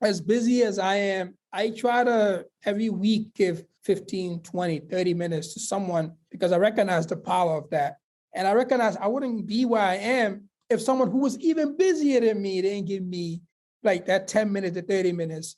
as busy as I am, I try to every week give 15, 20, 30 minutes to someone because I recognize the power of that. And I recognize I wouldn't be where I am if someone who was even busier than me didn't give me like that 10 minutes to 30 minutes.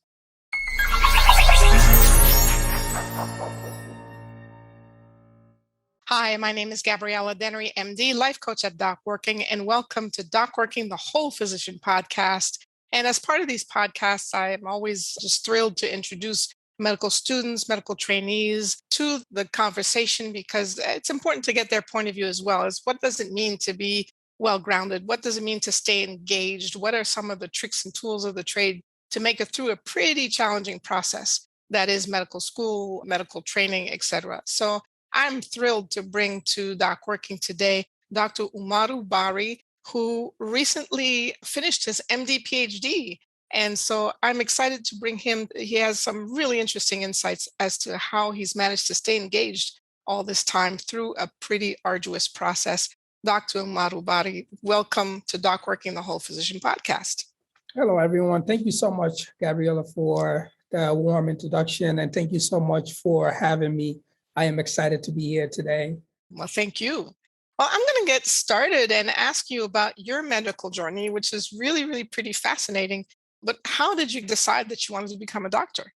Hi, my name is Gabriella Dennery MD, life coach at DocWorking, and welcome to DocWorking, the Whole Physician podcast. And as part of these podcasts, I am always just thrilled to introduce medical students, medical trainees to the conversation because it's important to get their point of view as well as what does it mean to be well-grounded? What does it mean to stay engaged? What are some of the tricks and tools of the trade to make it through a pretty challenging process that is medical school, medical training, et cetera. So I'm thrilled to bring to DocWorking today Dr. Umaru Barrie, who recently finished his MD PhD. And so I'm excited to bring him. He has some really interesting insights as to how he's managed to stay engaged all this time through a pretty arduous process. Dr. Umaru Barrie, welcome to DocWorking, the Whole Physician podcast. Hello, everyone. Thank you so much, Gabriella, for the warm introduction. And thank you so much for having me. I am excited to be here today. Well, thank you. Well, I'm going to get started and ask you about your medical journey, which is really, really pretty fascinating. But how did you decide that you wanted to become a doctor?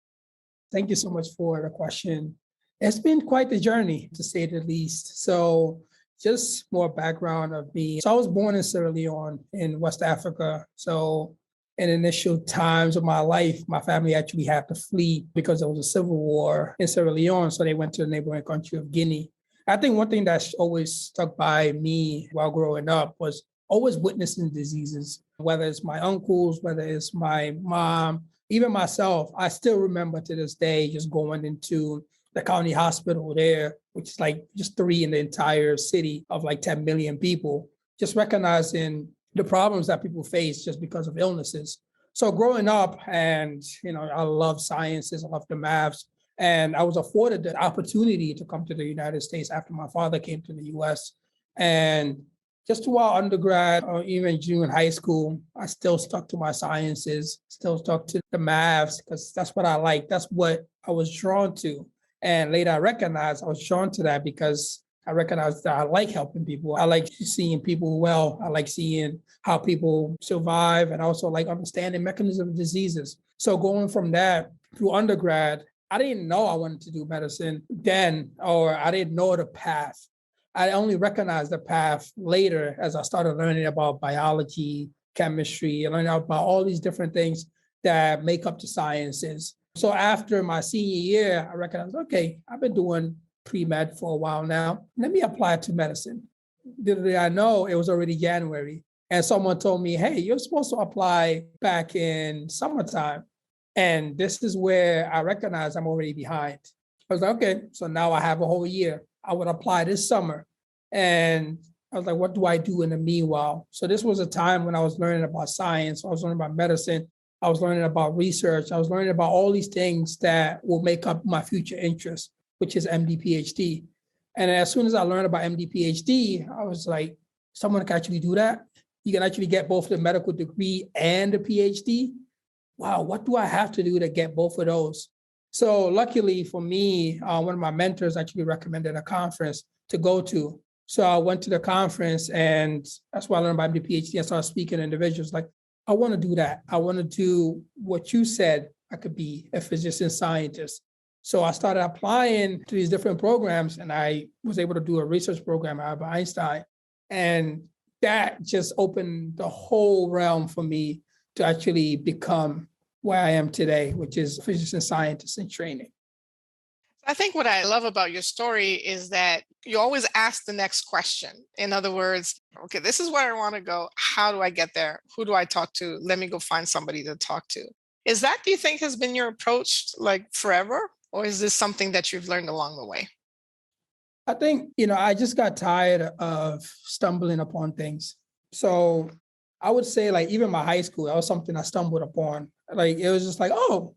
Thank you so much for the question. It's been quite the journey, to say the least. So just more background of me. So I was born in Sierra Leone in West Africa. So in initial times of my life, my family actually had to flee because there was a civil war in Sierra Leone. So they went to the neighboring country of Guinea. I think one thing that's always stuck by me while growing up was always witnessing diseases, whether it's my uncles, whether it's my mom, even myself. I still remember to this day just going into the county hospital there, which is like just 3 in the entire city of like 10 million people, just recognizing the problems that people face just because of illnesses. So growing up, and I love sciences, I love the maths, and I was afforded the opportunity to come to the United States after my father came to the US. And just throughout undergrad or even junior high school, I still stuck to my sciences, still stuck to the maths, because that's what I like. That's what I was drawn to. And later I recognized I was drawn to that because I recognized that I like helping people. I like seeing people well. I like seeing how people survive, and also like understanding mechanisms of diseases. So going from that through undergrad, I didn't know I wanted to do medicine then, or I didn't know the path. I only recognized the path later as I started learning about biology, chemistry, and learning about all these different things that make up the sciences. So after my senior year, I recognized, okay, I've been doing pre-med for a while now. Let me apply to medicine. Little did I know it was already January. And someone told me, hey, you're supposed to apply back in summertime. And this is where I recognize I'm already behind. I was like, okay, so now I have a whole year. I would apply this summer. And I was like, what do I do in the meanwhile? So this was a time when I was learning about science. I was learning about medicine. I was learning about research. I was learning about all these things that will make up my future interests, which is MD PhD. And as soon as I learned about MD PhD, I was like, someone can actually do that? You can actually get both the medical degree and the PhD? Wow, what do I have to do to get both of those? So luckily for me, one of my mentors actually recommended a conference to go to. So I went to the conference, and that's why I learned about the PhD. I started speaking to individuals like, I want to do that. I want to do what you said I could be, a physician scientist. So I started applying to these different programs, and I was able to do a research program at Albert Einstein. And that just opened the whole realm for me to actually become where I am today, which is a physician scientist in training. I think what I love about your story is that you always ask the next question. In other words, okay, this is where I want to go. How do I get there? Who do I talk to? Let me go find somebody to talk to. Is that, do you think, has been your approach like forever? Or is this something that you've learned along the way? I think, I just got tired of stumbling upon things. So I would say like even my high school, that was something I stumbled upon. Like it was just like, oh,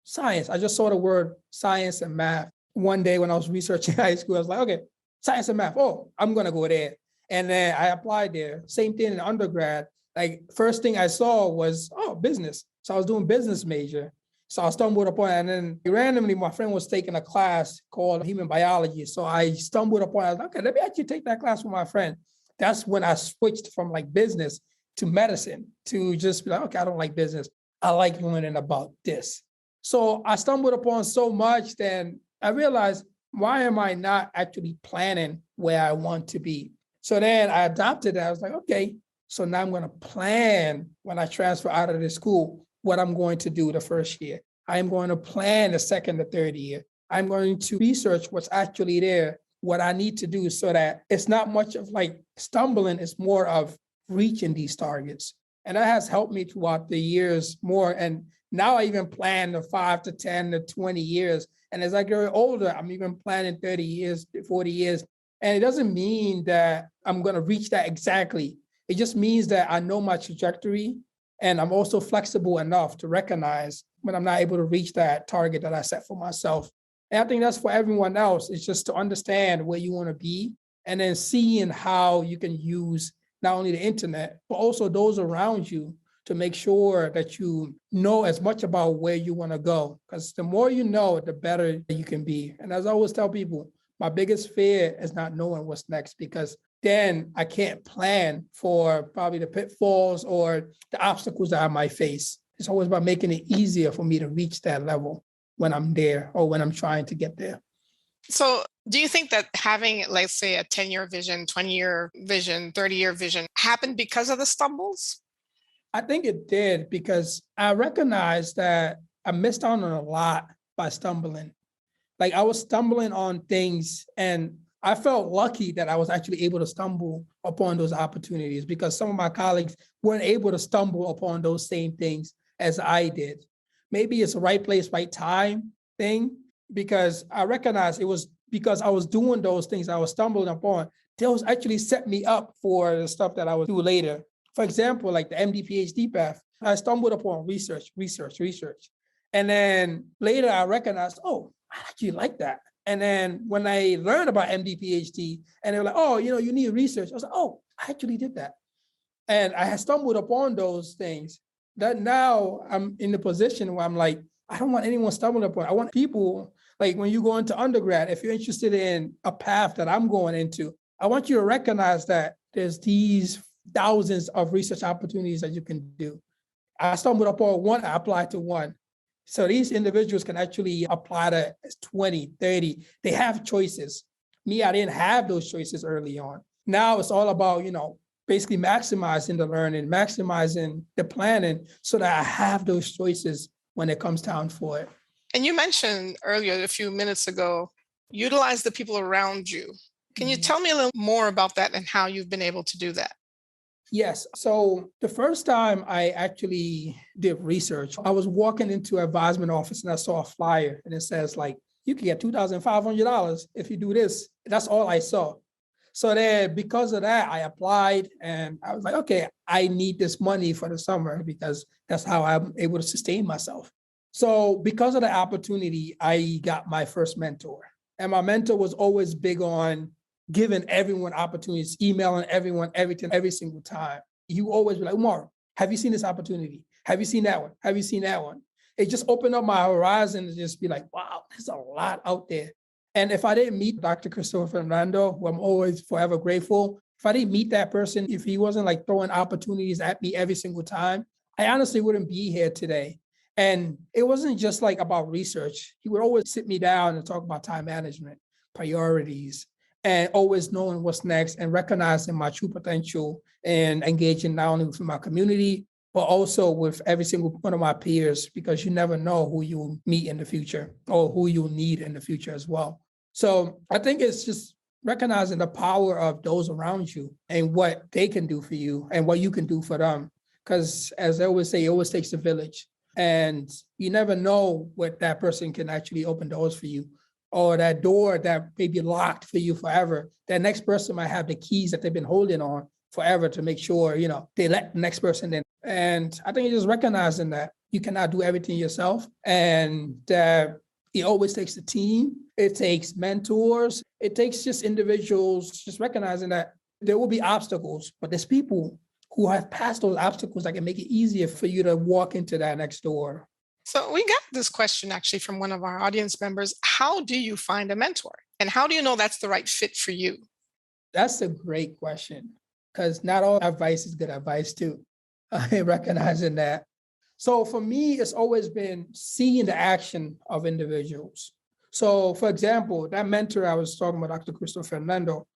science. I just saw the word science and math. One day when I was researching high school, I was like, okay, science and math. Oh, I'm going to go there. And then I applied there. Same thing in undergrad. Like first thing I saw was, oh, business. So I was doing business major. So I stumbled upon it, and then randomly my friend was taking a class called human biology. So I stumbled upon it. I was like, okay, let me actually take that class with my friend. That's when I switched from like business to medicine, to just be like, okay, I don't like business. I like learning about this. So I stumbled upon so much, then I realized, why am I not actually planning where I want to be? So then I adopted it. I was like, okay, so now I'm going to plan when I transfer out of the school, what I'm going to do the first year. I'm going to plan the second, the third year. I'm going to research what's actually there, what I need to do, so that it's not much of like stumbling, it's more of reaching these targets. And that has helped me throughout the years more. And now I even plan the 5 to 10 to 20 years. And as I get older, I'm even planning 30 years, 40 years. And it doesn't mean that I'm going to reach that exactly. It just means that I know my trajectory, and I'm also flexible enough to recognize when I'm not able to reach that target that I set for myself. And I think that's for everyone else. It's just to understand where you want to be, and then seeing how you can use not only the internet, but also those around you to make sure that you know as much about where you want to go. Because the more you know, the better you can be. And as I always tell people, my biggest fear is not knowing what's next, because then I can't plan for probably the pitfalls or the obstacles that I might face. It's always about making it easier for me to reach that level when I'm there or when I'm trying to get there. So do you think that having, let's say, a 10-year vision, 20-year vision, 30-year vision happened because of the stumbles? I think it did, because I recognized that I missed out on a lot by stumbling. Like I was stumbling on things, and I felt lucky that I was actually able to stumble upon those opportunities, because some of my colleagues weren't able to stumble upon those same things as I did. Maybe it's a right place, right time thing, because I recognized it was because I was doing those things I was stumbling upon. Those actually set me up for the stuff that I would do later. For example, like the MD PhD path, I stumbled upon research. And then later I recognized, oh, I actually like that. And then when I learned about MD PhD, and they were like, oh, you need research, I was like, oh, I actually did that. And I had stumbled upon those things that now I'm in the position where I'm like, I don't want anyone stumbling upon. I want people, like when you go into undergrad, if you're interested in a path that I'm going into, I want you to recognize that there's these thousands of research opportunities that you can do. I stumbled upon one, I applied to one. So these individuals can actually apply to 20, 30. They have choices. Me, I didn't have those choices early on. Now it's all about, basically maximizing the learning, maximizing the planning, so that I have those choices when it comes time for it. And you mentioned earlier, a few minutes ago, utilize the people around you. Can you tell me a little more about that and how you've been able to do that? Yes. So the first time I actually did research, I was walking into an advisement office and I saw a flyer, and it says like, you can get $2,500 if you do this. That's all I saw. So then because of that, I applied, and I was like, okay, I need this money for the summer, because that's how I'm able to sustain myself. So because of the opportunity, I got my first mentor. And my mentor was always big on giving everyone opportunities, emailing everyone, everything, every single time. He would always be like, Umaru, have you seen this opportunity? Have you seen that one? Have you seen that one? It just opened up my horizon to just be like, wow, there's a lot out there. And if I didn't meet Dr. Christopher Fernando, who I'm always forever grateful, if I didn't meet that person, if he wasn't like throwing opportunities at me every single time, I honestly wouldn't be here today. And it wasn't just like about research. He would always sit me down and talk about time management, priorities, and always knowing what's next and recognizing my true potential and engaging not only with my community, but also with every single one of my peers, because you never know who you'll meet in the future or who you'll need in the future as well. So I think it's just recognizing the power of those around you and what they can do for you and what you can do for them. Because as I always say, it always takes a village. And you never know what that person can actually open doors for you, or that door that may be locked for you forever. That next person might have the keys that they've been holding on forever to make sure, they let the next person in. And I think it's just recognizing that you cannot do everything yourself, and that it always takes a team. It takes mentors. It takes just individuals, just recognizing that there will be obstacles, but there's people who have passed those obstacles that can make it easier for you to walk into that next door. So we got this question actually from one of our audience members. How do you find a mentor? And how do you know that's the right fit for you? That's a great question, because not all advice is good advice too. I recognizing that. So for me, it's always been seeing the action of individuals. So for example, that mentor I was talking about, Dr. Christopher Fernando,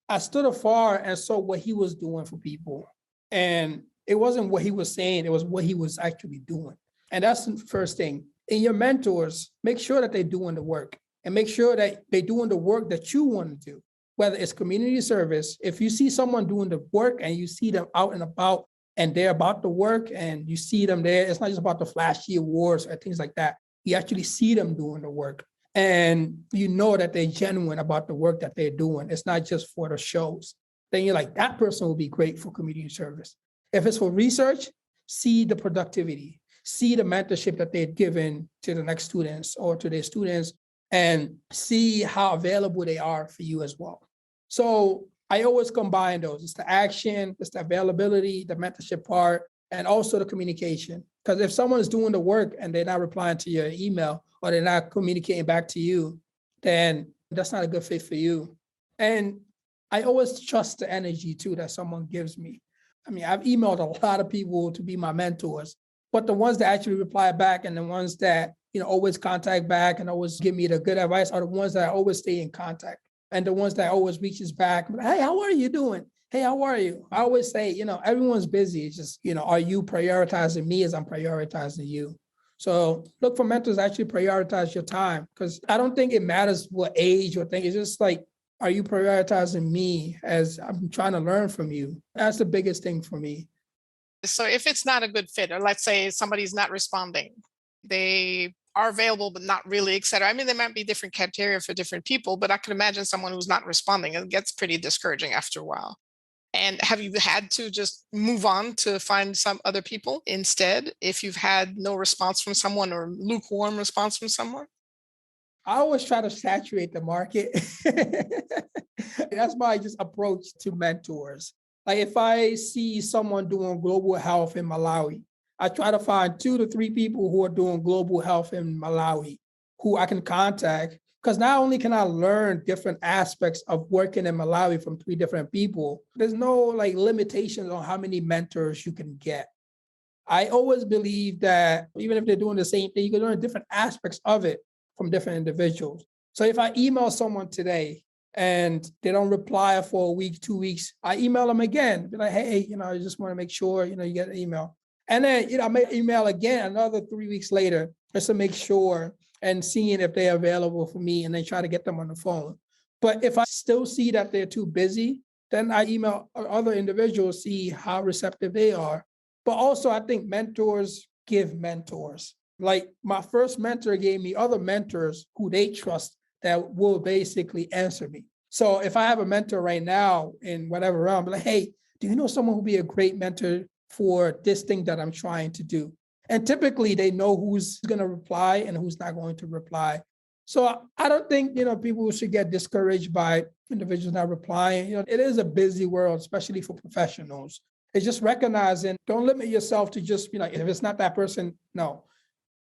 I stood afar and saw what he was doing for people. And it wasn't what he was saying, it was what he was actually doing. And that's the first thing. In your mentors, make sure that they're doing the work and make sure that they're doing the work that you want to do, whether it's community service. If you see someone doing the work and you see them out and about and they're about the work and you see them there, it's not just about the flashy awards or things like that. You actually see them doing the work and you know that they're genuine about the work that they're doing. It's not just for the shows. Then you're like, that person will be great for community service. If it's for research, see the productivity, see the mentorship that they're given to the next students or to their students, and see how available they are for you as well. So I always combine those. It's the action, it's the availability, the mentorship part, and also the communication. Because if someone is doing the work and they're not replying to your email or they're not communicating back to you, then that's not a good fit for you. And I always trust the energy too that someone gives me. I mean, I've emailed a lot of people to be my mentors, but the ones that actually reply back and the ones that, always contact back and always give me the good advice are the ones that I always stay in contact. And the ones that always reaches back, hey, how are you doing? Hey, how are you? I always say, everyone's busy. It's just, are you prioritizing me as I'm prioritizing you? So look for mentors that actually prioritize your time, because I don't think it matters what age or thing. It's just like, are you prioritizing me as I'm trying to learn from you? That's the biggest thing for me. So if it's not a good fit, or let's say somebody's not responding, they are available, but not really, et cetera. I mean, there might be different criteria for different people, but I can imagine someone who's not responding, it gets pretty discouraging after a while. And have you had to just move on to find some other people instead if you've had no response from someone or lukewarm response from someone? I always try to saturate the market. That's my just approach to mentors. Like if I see someone doing global health in Malawi, I try to find 2 to 3 people who are doing global health in Malawi who I can contact, because not only can I learn different aspects of working in Malawi from 3 different people, there's no limitations on how many mentors you can get. I always believe that even if they're doing the same thing, you can learn different aspects of it from different individuals. So if I email someone today and they don't reply for a week, 2 weeks, I email them again. Be like, hey, I just want to make sure, you get an email. And then, I may email again another 3 weeks later just to make sure and seeing if they're available for me and then try to get them on the phone. But if I still see that they're too busy, then I email other individuals, see how receptive they are. But also I think mentors give mentors. Like my first mentor gave me other mentors who they trust that will basically answer me. So if I have a mentor right now in whatever realm, I'm like, hey, do you know someone who'd be a great mentor for this thing that I'm trying to do? And typically they know who's going to reply and who's not going to reply. So I don't think, people should get discouraged by individuals not replying. It is a busy world, especially for professionals. It's just recognizing, don't limit yourself to just, if it's not that person, no.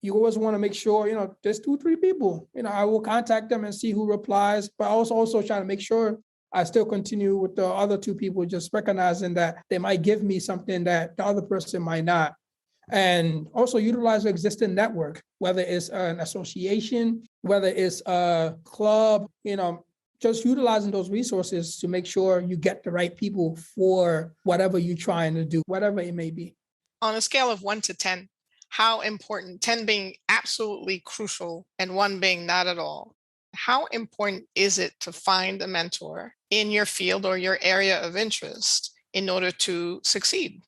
You always want to make sure, there's 2, 3 people, I will contact them and see who replies, but also trying to make sure I still continue with the other 2 people, just recognizing that they might give me something that the other person might not. And also utilize the existing network, whether it's an association, whether it's a club, just utilizing those resources to make sure you get the right people for whatever you're trying to do, whatever it may be. On a scale of 1 to 10, how important, 10 being absolutely crucial and 1 being not at all, how important is it to find a mentor in your field or your area of interest in order to succeed?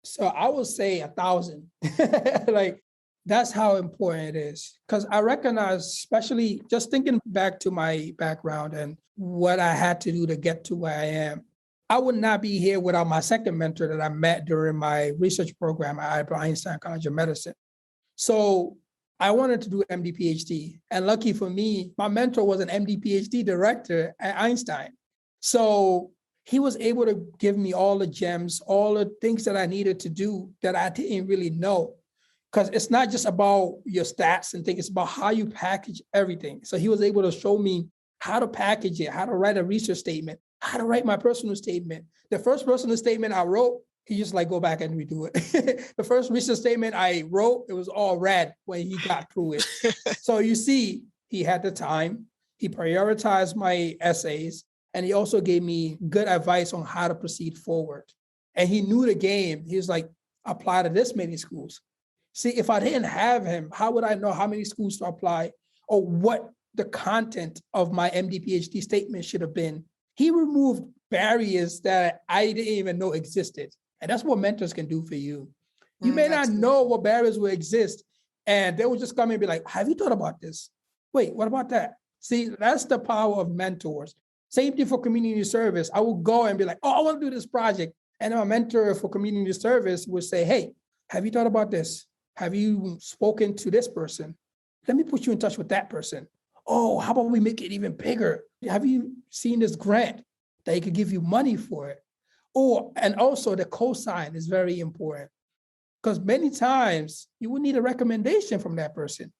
So I would say 1,000. That's how important it is. Because I recognize, especially just thinking back to my background and what I had to do to get to where I am, I would not be here without my second mentor that I met during my research program at Albert Einstein College of Medicine. So I wanted to do an MD PhD. And lucky for me, my mentor was an MD PhD director at Einstein. So he was able to give me all the gems, all the things that I needed to do that I didn't really know. Because it's not just about your stats and things, it's about how you package everything. So he was able to show me how to package it, how to write a research statement, how to write my personal statement. The first personal statement I wrote, he just like, go back and redo it. The first research statement I wrote, it was all red when he got through it. So you see, he had the time, he prioritized my essays, and he also gave me good advice on how to proceed forward. And he knew the game. He was like, apply to this many schools. See, if I didn't have him, how would I know how many schools to apply or what the content of my MD PhD statement should have been? He removed barriers that I didn't even know existed. And that's what mentors can do for you. You may not know what barriers will exist, and they will just come and be like, have you thought about this? Wait, what about that? See, that's the power of mentors. Same thing for community service. I will go and be like, oh, I want to do this project. And my mentor for community service would say, hey, have you thought about this? Have you spoken to this person? Let me put you in touch with that person. Oh, how about we make it even bigger? Have you seen this grant that he could give you money for it? Or, and also the cosign is very important, because many times you will need a recommendation from that person,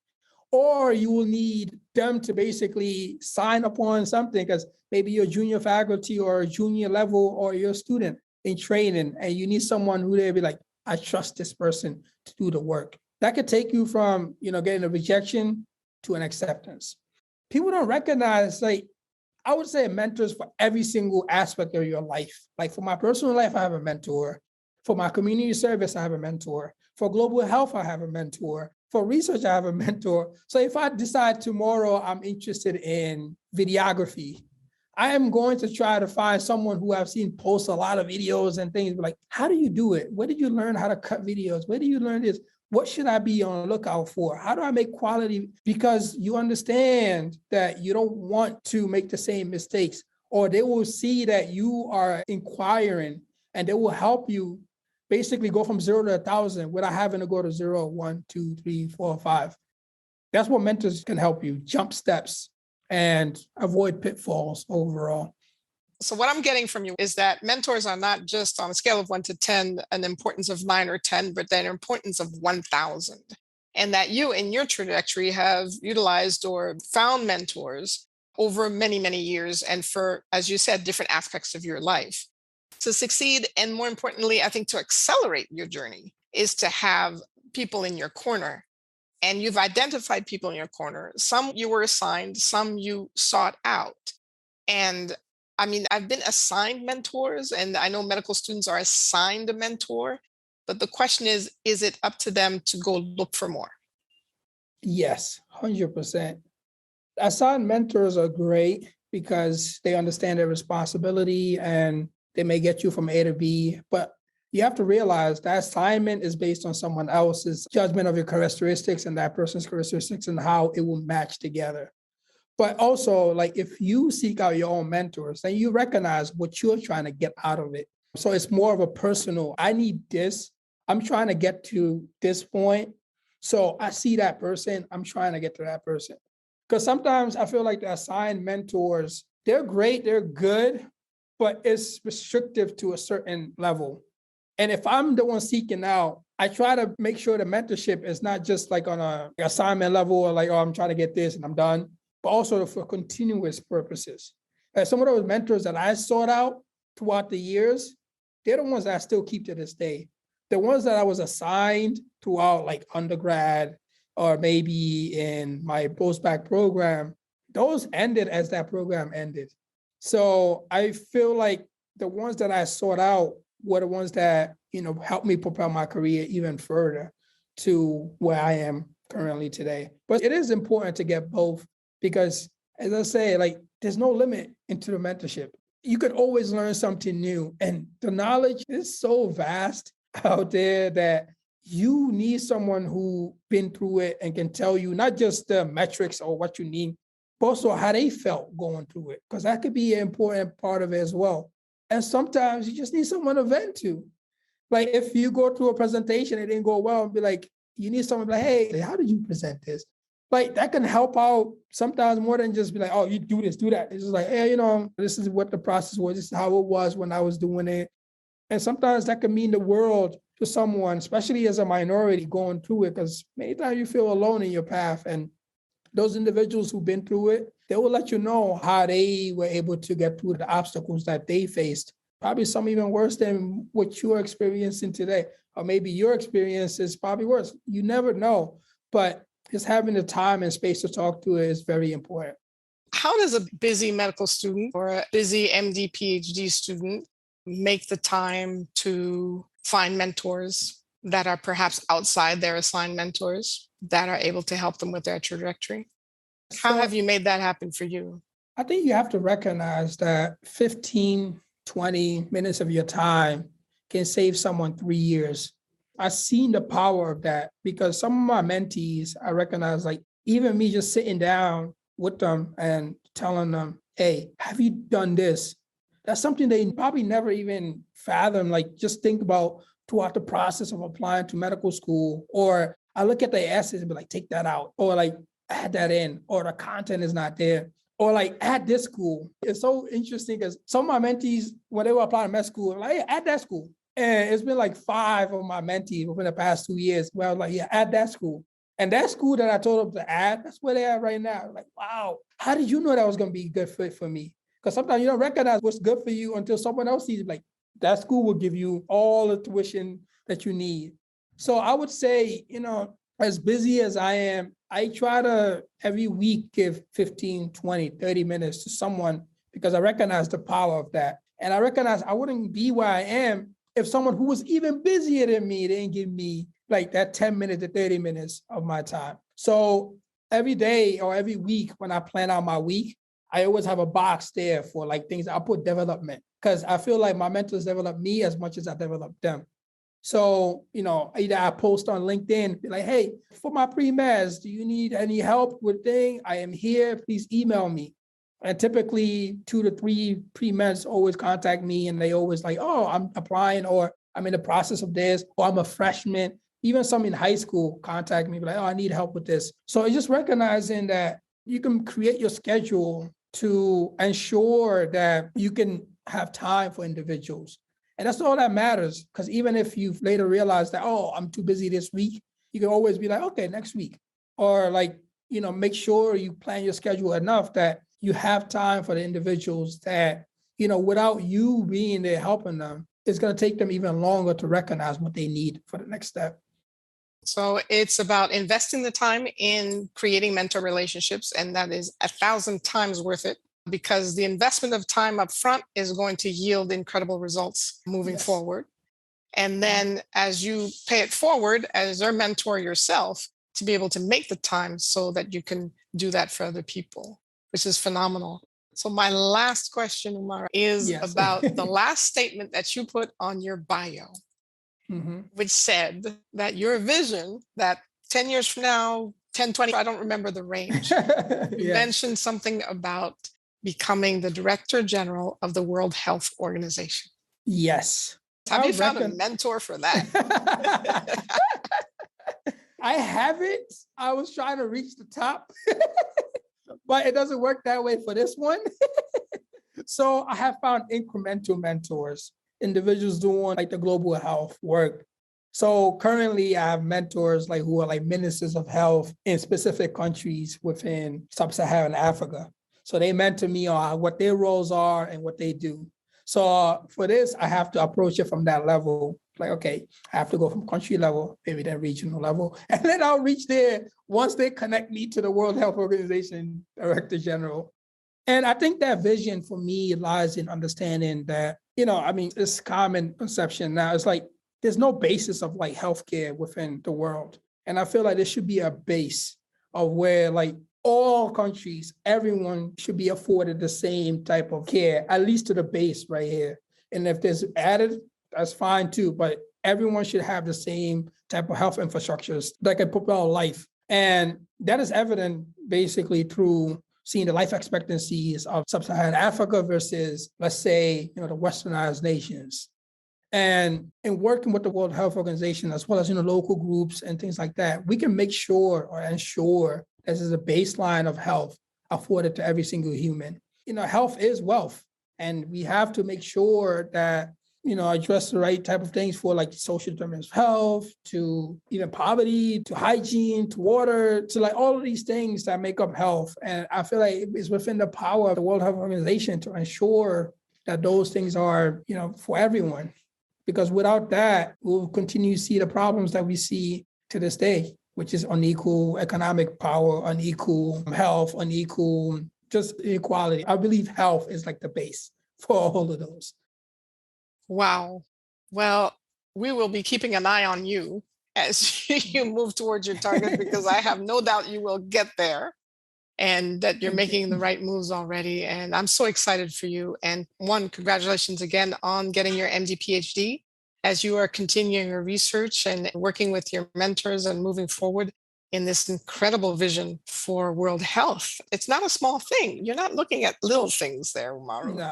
or you will need them to basically sign up on something because maybe you're junior faculty or junior level, or you're a student in training and you need someone who they'll be like, I trust this person to do the work. That could take you from, getting a rejection to an acceptance. People don't recognize, like, I would say mentors for every single aspect of your life. Like for my personal life, I have a mentor. For my community service, I have a mentor. For global health, I have a mentor. For research, I have a mentor. So if I decide tomorrow I'm interested in videography, I am going to try to find someone who I've seen post a lot of videos and things like, how do you do it? Where did you learn how to cut videos? Where do you learn this? What should I be on the lookout for? How do I make quality? Because you understand that you don't want to make the same mistakes, or they will see that you are inquiring and they will help you basically go from 0 to 1,000 without having to go to 0, 1, 2, 3, 4, 5. That's what mentors can help you, jump steps and avoid pitfalls overall. So what I'm getting from you is that mentors are not just on a scale of 1 to 10, an importance of 9 or 10, but an importance of 1,000. And that you in your trajectory have utilized or found mentors over many, many years. And for, as you said, different aspects of your life. To succeed, and more importantly, I think to accelerate your journey, is to have people in your corner. And you've identified people in your corner. Some you were assigned, some you sought out. And I mean, I've been assigned mentors, and I know medical students are assigned a mentor, but the question is it up to them to go look for more? Yes, 100%. Assigned mentors are great because they understand their responsibility and they may get you from A to B, but you have to realize that assignment is based on someone else's judgment of your characteristics and that person's characteristics and how it will match together. But also, like, if you seek out your own mentors, then you recognize what you're trying to get out of it. So it's more of a personal, I need this. I'm trying to get to this point. So I see that person, I'm trying to get to that person. Because sometimes I feel like the assigned mentors, they're great, they're good, but it's restrictive to a certain level. And if I'm the one seeking out, I try to make sure the mentorship is not just like on a assignment level or like, oh, I'm trying to get this and I'm done, but also for continuous purposes. And some of those mentors that I sought out throughout the years, they're the ones that I still keep to this day. The ones that I was assigned throughout like undergrad or maybe in my post-bac program, those ended as that program ended. So I feel like the ones that I sought out were the ones that, helped me propel my career even further to where I am currently today. But it is important to get both because, as I say, like, there's no limit into the mentorship. You could always learn something new. And the knowledge is so vast out there that you need someone who's been through it and can tell you not just the metrics or what you need, but also how they felt going through it, because that could be an important part of it as well. And sometimes you just need someone to vent to. Like if you go through a presentation, it didn't go well, and be like, you need someone like, hey, how did you present this? like that can help out sometimes more than just be like, oh, you do this, do that. It's just like, hey, this is what the process was. This is how it was when I was doing it. And sometimes that can mean the world to someone, especially as a minority going through it, because many times you feel alone in your path. And those individuals who've been through it, they will let you know how they were able to get through the obstacles that they faced. Probably some even worse than what you're experiencing today. Or maybe your experience is probably worse. You never know. But just having the time and space to talk to it is very important. How does a busy medical student or a busy MD, PhD student make the time to find mentors that are perhaps outside their assigned mentors that are able to help them with their trajectory? How have you made that happen for you? I think you have to recognize that 15, 20 minutes of your time can save someone 3 years. I've seen the power of that because some of my mentees, I recognize, like even me just sitting down with them and telling them, hey, have you done this? That's something they probably never even fathom, like just think about throughout the process of applying to medical school. Or I look at the essays and be like, take that out, or like add that in, or the content is not there, or like add this school. It's so interesting because some of my mentees, when they were applying to med school, like, hey, add that school. And it's been like 5 of my mentees within the past 2 years where I was like, yeah, add that school. And that school that I told them to add, that's where they are right now. Like, wow, how did you know that was going to be a good fit for me? Because sometimes you don't recognize what's good for you until someone else sees it. Like, that school will give you all the tuition that you need. So I would say, as busy as I am, I try to every week give 15, 20, 30 minutes to someone because I recognize the power of that. And I recognize I wouldn't be where I am if someone who was even busier than me didn't give me like that 10 minutes to 30 minutes of my time. So every day or every week when I plan out my week, I always have a box there for like things. I'll put development because I feel like my mentors develop me as much as I develop them. So, either I post on LinkedIn, be like, hey, for my pre-meds, do you need any help with things? I am here, please email me. And typically 2 to 3 pre-meds always contact me and they always like, oh, I'm applying or I'm in the process of this, or I'm a freshman. Even some in high school contact me, like, oh, I need help with this. So it's just recognizing that you can create your schedule to ensure that you can have time for individuals. And that's all that matters. Because even if you've later realized that, oh, I'm too busy this week, you can always be like, okay, next week. Or like, make sure you plan your schedule enough that you have time for the individuals that, without you being there helping them, it's going to take them even longer to recognize what they need for the next step. So it's about investing the time in creating mentor relationships, and that is 1,000 times worth it because the investment of time up front is going to yield incredible results moving forward. And then as you pay it forward as their mentor yourself, to be able to make the time so that you can do that for other people, which is phenomenal. So my last question, Umaru, is about the last statement that you put on your bio. Which said that your vision that 10 years from now, 10, 20, I don't remember the range, you mentioned something about becoming the Director General of the World Health Organization. Yes. Have you found a mentor for that? I haven't. I was trying to reach the top, but it doesn't work that way for this one. So I have found incremental mentors, individuals doing like the global health work. So currently I have mentors like who are like ministers of health in specific countries within sub-Saharan Africa. So they mentor me on what their roles are and what they do. So for this, I have to approach it from that level. Like, okay, I have to go from country level, maybe then regional level, and then I'll reach there once they connect me to the World Health Organization Director General. And I think that vision for me lies in understanding that, this common conception now is like, there's no basis of like healthcare within the world. And I feel like there should be a base of where like all countries, everyone should be afforded the same type of care, at least to the base right here. And if there's added, that's fine too, but everyone should have the same type of health infrastructures that can propel life. And that is evident basically through seeing the life expectancies of sub-Saharan Africa versus, let's say, the westernized nations. And in working with the World Health Organization, as well as local groups and things like that, we can make sure or ensure This is a baseline of health afforded to every single human. Health is wealth, and we have to make sure that address the right type of things for like social determinants of health, to even poverty, to hygiene, to water, to like all of these things that make up health. And I feel like it's within the power of the World Health Organization to ensure that those things are, for everyone. Because without that, we'll continue to see the problems that we see to this day, which is unequal economic power, unequal health, unequal just inequality. I believe health is like the base for all of those. Wow. Well, we will be keeping an eye on you as you move towards your target, because I have no doubt you will get there and that you're making the right moves already. And I'm so excited for you. And congratulations again on getting your MD PhD as you are continuing your research and working with your mentors and moving forward in this incredible vision for world health. It's not a small thing. You're not looking at little things there, Umaru. No.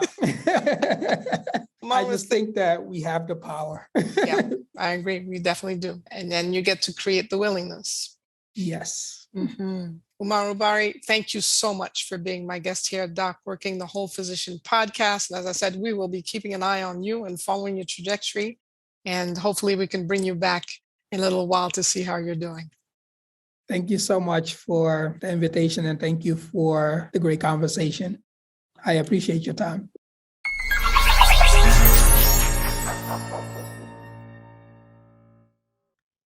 I just think that we have the power. Yeah, I agree. We definitely do. And then you get to create the willingness. Yes. Mm-hmm. Umaru Barrie, thank you so much for being my guest here at DocWorking, the Whole Physician podcast. And as I said, we will be keeping an eye on you and following your trajectory. And hopefully we can bring you back in a little while to see how you're doing. Thank you so much for the invitation, and thank you for the great conversation. I appreciate your time.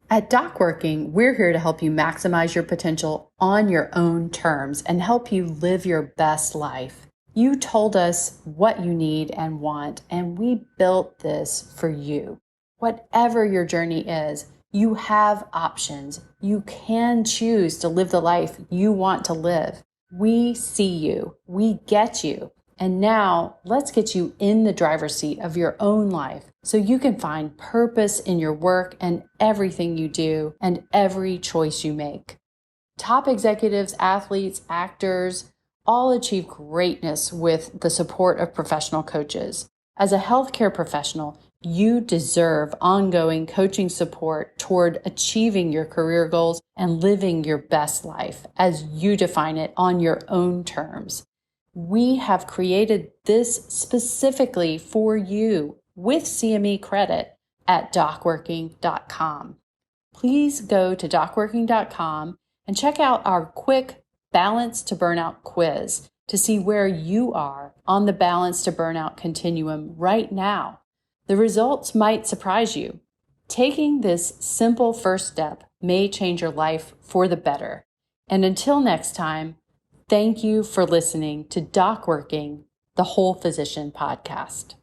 At DocWorking, we're here to help you maximize your potential on your own terms and help you live your best life. You told us what you need and want, and we built this for you. Whatever your journey is, you have options. You can choose to live the life you want to live. We see you. We get you. And now let's get you in the driver's seat of your own life so you can find purpose in your work and everything you do and every choice you make. Top executives, athletes, actors, all achieve greatness with the support of professional coaches. As a healthcare professional, you deserve ongoing coaching support toward achieving your career goals and living your best life as you define it on your own terms. We have created this specifically for you with CME credit at DocWorking.com. Please go to DocWorking.com and check out our quick Balance to Burnout quiz to see where you are on the Balance to Burnout continuum right now. The results might surprise you. Taking this simple first step may change your life for the better. And until next time, thank you for listening to DocWorking, the Whole Physician podcast.